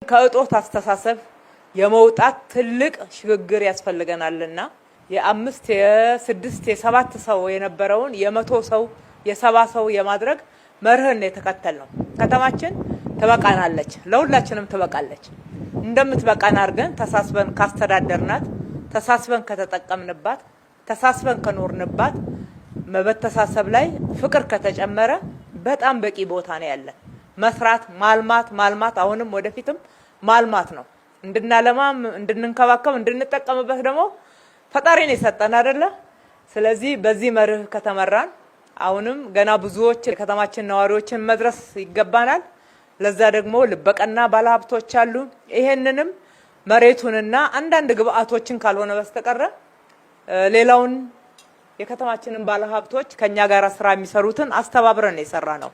ከእጦት አስተሳሰብ የመውጣት ትልቅ ሽግግር ያስፈልገናልና የአምስት የስድስት የሰባት ሰው የነበረውን የመቶ ሰው የሰባ ሰው የማድረግ መርህን የተከተልነው ከተማችን ትበቃናለች፣ ለሁላችንም ትበቃለች። እንደምትበቃን አድርገን ተሳስበን ካስተዳደርናት፣ ተሳስበን ከተጠቀምንባት፣ ተሳስበን ከኖርንባት፣ መበተሳሰብ ላይ ፍቅር ከተጨመረ በጣም በቂ ቦታ ነው ያለን። መስራት ማልማት አሁንም ወደፊትም ማልማት ነው። እንድናለማም እንድንንከባከብ እንድንጠቀምበት ደግሞ ፈጣሪን የሰጠን አይደለ? ስለዚህ በዚህ መርህ ከተመራን አሁንም ገና ብዙዎች የከተማችን ነዋሪዎችን መድረስ ይገባናል። ለዛ ደግሞ ልበቀና ባለሀብቶች አሉ። ይሄንንም መሬቱንና አንዳንድ ግብአቶችን ካልሆነ በስተቀር ሌላውን የከተማችንን ባለሀብቶች ከኛ ጋር ስራ የሚሰሩትን አስተባብረን የሰራ ነው።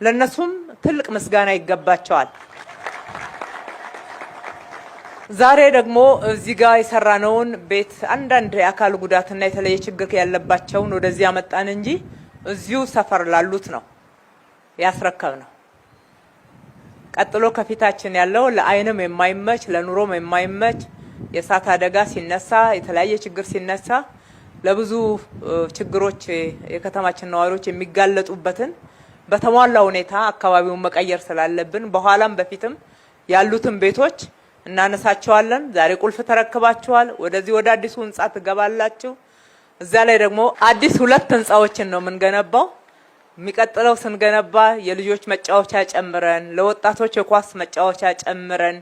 ለነሱም ትልቅ ምስጋና ይገባቸዋል። ዛሬ ደግሞ እዚህ ጋር የሰራነውን ቤት አንዳንድ የአካል ጉዳትና የተለየ ችግር ያለባቸውን ወደዚህ አመጣን እንጂ እዚሁ ሰፈር ላሉት ነው ያስረከብነው። ቀጥሎ ከፊታችን ያለው ለአይንም የማይመች ለኑሮም የማይመች የእሳት አደጋ ሲነሳ የተለያየ ችግር ሲነሳ ለብዙ ችግሮች የከተማችን ነዋሪዎች የሚጋለጡበትን በተሟላ ሁኔታ አካባቢውን መቀየር ስላለብን በኋላም በፊትም ያሉትን ቤቶች እናነሳቸዋለን። ዛሬ ቁልፍ ተረክባቸዋል። ወደዚህ ወደ አዲሱ ህንጻ ትገባላችሁ። እዛ ላይ ደግሞ አዲስ 2 ህንጻዎችን ነው የምንገነባው። የሚቀጥለው ስንገነባ የልጆች መጫወቻ ጨምረን ለወጣቶች የኳስ መጫወቻ ጨምረን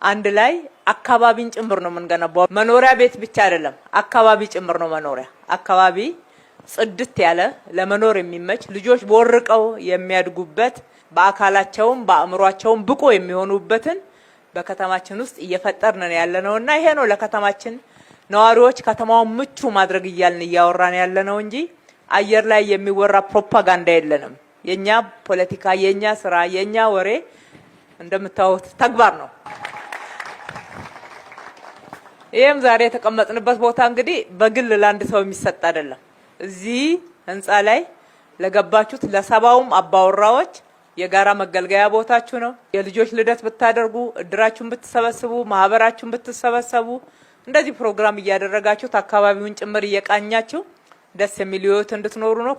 አንድ ላይ አካባቢን ጭምር ነው የምንገነባው። መኖሪያ ቤት ብቻ አይደለም፣ አካባቢ ጭምር ነው መኖሪያ። አካባቢ ጽድት ያለ ለመኖር የሚመች ልጆች ቦርቀው የሚያድጉበት በአካላቸውም በአእምሯቸውም ብቁ የሚሆኑበትን በከተማችን ውስጥ እየፈጠርን ያለነውና ይሄ ነው ለከተማችን ነዋሪዎች ከተማውን ምቹ ማድረግ እያወራን ያለነው እንጂ አየር ላይ የሚወራ ፕሮፓጋንዳ የለንም። የኛ ፖለቲካ፣ የኛ ስራ፣ የኛ ወሬ እንደምታዩት ተግባር ነው። ይሄም ዛሬ የተቀመጥንበት ቦታ እንግዲህ በግል ለአንድ ሰው የሚሰጥ አይደለም። እዚህ ህንጻ ላይ ለገባችሁት ለሰባውም አባወራዎች የጋራ መገልገያ ቦታችሁ ነው። የልጆች ልደት ብታደርጉ፣ እድራችሁን ብትሰበስቡ፣ ማህበራችሁን ብትሰበሰቡ እንደዚህ ፕሮግራም እያደረጋችሁት አካባቢውን ጭምር እየቃኛችሁ ደስ የሚል ህይወት እንድትኖሩ ነው።